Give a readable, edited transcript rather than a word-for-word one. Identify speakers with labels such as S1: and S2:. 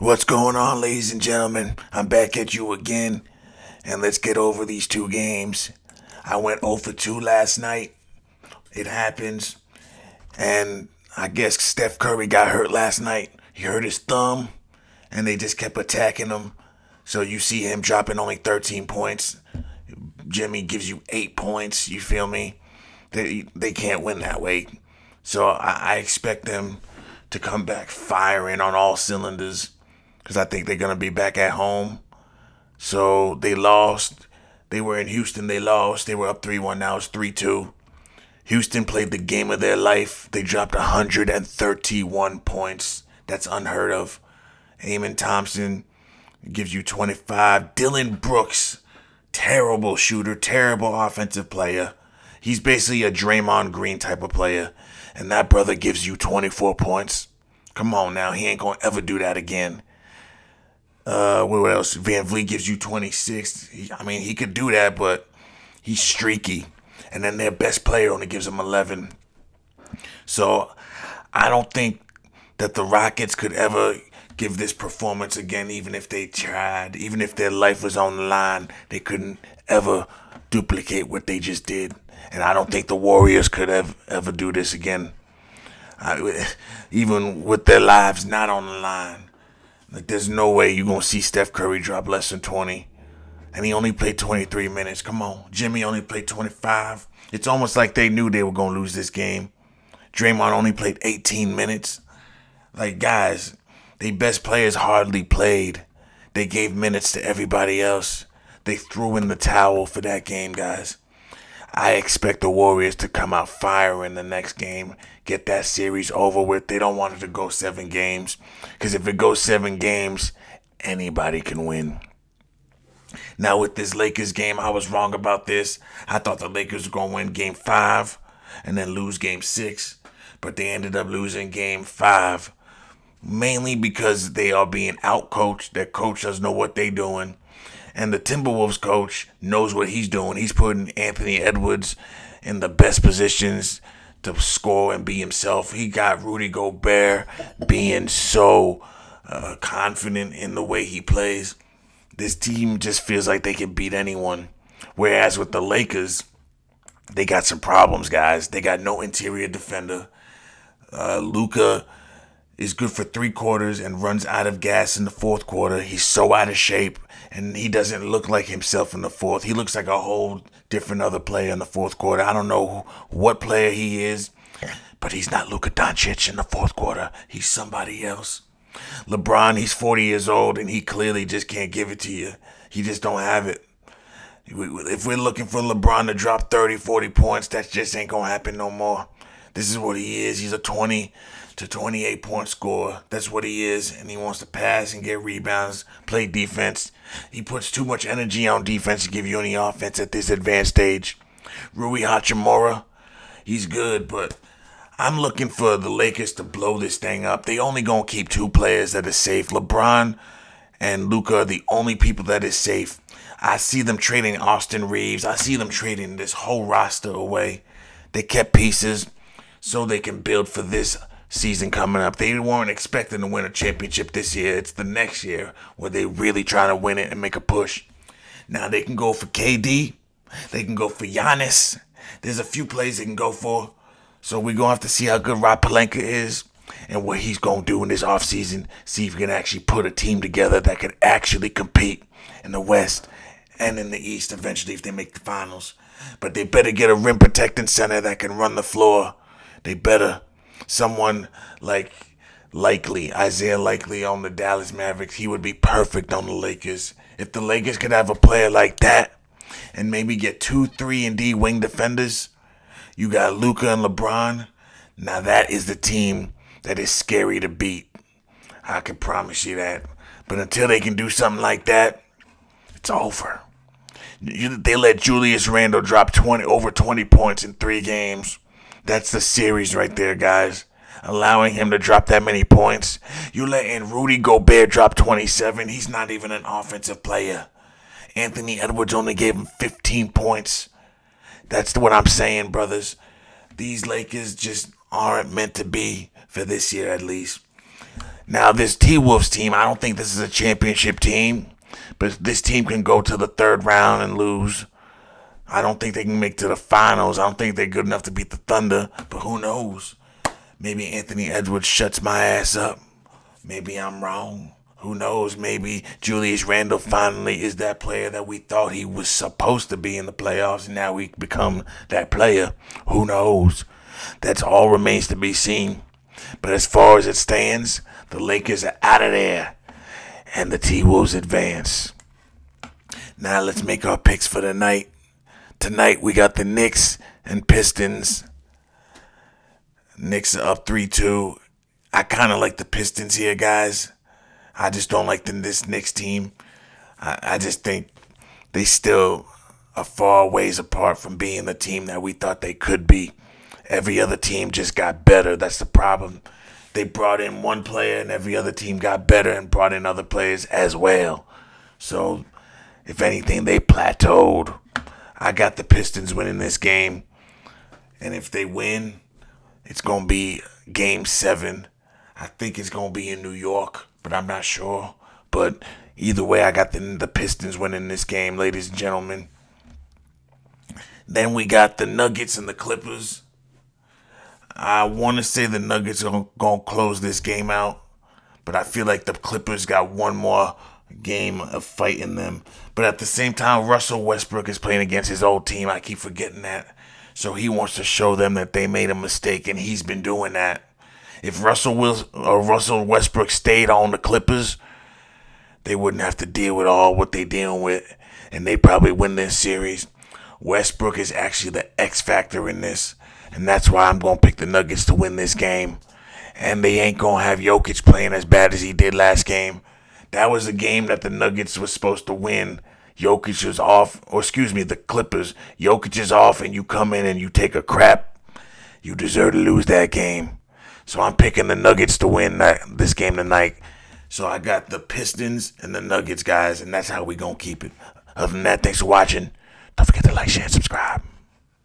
S1: What's going on, ladies and gentlemen? I'm back at you again, and let's get over these two games. I went 0 for 2 last night. It happens, and I guess Steph Curry got hurt last night. He hurt his thumb, and they just kept attacking him. So you see him dropping only 13 points. Jimmy gives you 8 points. You feel me? They can't win that way. So I expect them to come back firing on all cylinders because I think they're going to be back at home. So they lost. They were in Houston. They lost. They were up 3-1. Now it's 3-2. Houston played the game of their life. They dropped 131 points. That's unheard of. Eamon Thompson gives you 25. Dylan Brooks, terrible shooter, terrible offensive player. He's basically a Draymond Green type of player. And that brother gives you 24 points. Come on now. He ain't going to ever do that again. What else? Van Vliet gives you 26. He could do that, but he's streaky. And then their best player only gives them 11. So I don't think that the Rockets could ever give this performance again, even if they tried, even if their life was on the line. They couldn't ever duplicate what they just did. And I don't think the Warriors could ever do this again, even with their lives not on the line. Like, there's no way you're going to see Steph Curry drop less than 20. And he only played 23 minutes. Come on. Jimmy only played 25. It's almost like they knew they were going to lose this game. Draymond only played 18 minutes. Like, guys, their best players hardly played. They gave minutes to everybody else. They threw in the towel for that game, guys. I expect the Warriors to come out firing the next game, get that series over with. They don't want it to go 7 games, because if it goes 7 games, anybody can win. Now with this Lakers game, I was wrong about this. I thought the Lakers were going to win game 5 and then lose game 6, but they ended up losing game 5, mainly because they are being outcoached. Their coach doesn't know what they're doing. And the Timberwolves coach knows what he's doing. He's putting Anthony Edwards in the best positions to score and be himself. He got Rudy Gobert being so confident in the way he plays. This team just feels like they can beat anyone. Whereas with the Lakers, they got some problems, guys. They got no interior defender. Luka is good for 3 quarters and runs out of gas in the 4th quarter. He's so out of shape, and he doesn't look like himself in the 4th. He looks like a whole different other player in the 4th quarter. I don't know what player he is, but he's not Luka Doncic in the 4th quarter. He's somebody else. LeBron, he's 40 years old, and he clearly just can't give it to you. He just don't have it. If we're looking for LeBron to drop 30, 40 points, that just ain't going to happen no more. This is what he is. He's a 20 to 28 point scorer. That's what he is. And he wants to pass and get rebounds, play defense. He puts too much energy on defense to give you any offense at this advanced stage. Rui Hachimura, he's good, but I'm looking for the Lakers to blow this thing up. They only going to keep 2 players that are safe. LeBron and Luka are the only people that is safe. I see them trading Austin Reeves. I see them trading this whole roster away. They kept pieces so they can build for this season coming up. They weren't expecting to win a championship this year. It's the next year where they really trying to win it and make a push. Now they can go for KD. They can go for Giannis. There's a few plays they can go for. So we're going to have to see how good Rob Pelinka is and what he's going to do in this offseason. See if he can actually put a team together that can actually compete in the West and in the East eventually if they make the finals. But they better get a rim protecting center that can run the floor. They better. Someone like Isaiah Likely on the Dallas Mavericks, he would be perfect on the Lakers. If the Lakers could have a player like that and maybe get 2, 3, and D wing defenders, you got Luka and LeBron. Now that is the team that is scary to beat. I can promise you that. But until they can do something like that, it's over. They let Julius Randle drop over 20 points in 3 games. That's the series right there, guys. Allowing him to drop that many points. You letting Rudy Gobert drop 27. He's not even an offensive player. Anthony Edwards only gave him 15 points. That's what I'm saying, brothers. These Lakers just aren't meant to be for this year, at least. Now, this T-Wolves team, I don't think this is a championship team, but this team can go to the third round and lose. I don't think they can make to the finals. I don't think they're good enough to beat the Thunder, but who knows? Maybe Anthony Edwards shuts my ass up. Maybe I'm wrong. Who knows? Maybe Julius Randle finally is that player that we thought he was supposed to be in the playoffs, and now we become that player. Who knows? That's all remains to be seen. But as far as it stands, the Lakers are out of there, and the T-Wolves advance. Now let's make our picks for the night. Tonight we got the Knicks and Pistons. Knicks are up 3-2. I kind of like the Pistons here, guys. I just don't like this Knicks team. I just think they still are far ways apart from being the team that we thought they could be. Every other team just got better. That's the problem. They brought in one player and every other team got better and brought in other players as well. So, if anything, they plateaued. I got the Pistons winning this game. And if they win, it's going to be Game 7. I think it's going to be in New York, but I'm not sure. But either way, I got the Pistons winning this game, ladies and gentlemen. Then we got the Nuggets and the Clippers. I want to say the Nuggets are going to close this game out, but I feel like the Clippers got one more game of fight in them. But at the same time, Russell Westbrook is playing against his old team. I keep forgetting that. So he wants to show them that they made a mistake, and he's been doing that. If Russell Westbrook stayed on the Clippers, they wouldn't have to deal with all what they're dealing with, and they probably win this series. Westbrook is actually the X factor in this, and that's why I'm going to pick the Nuggets to win this game. And they ain't going to have Jokic playing as bad as he did last game. That was a game that the Nuggets was supposed to win. Jokic is off, the Clippers. Jokic is off, and you come in and you take a crap. You deserve to lose that game. So I'm picking the Nuggets to win this game tonight. So I got the Pistons and the Nuggets, guys, and that's how we going to keep it. Other than that, thanks for watching. Don't forget to like, share, and subscribe.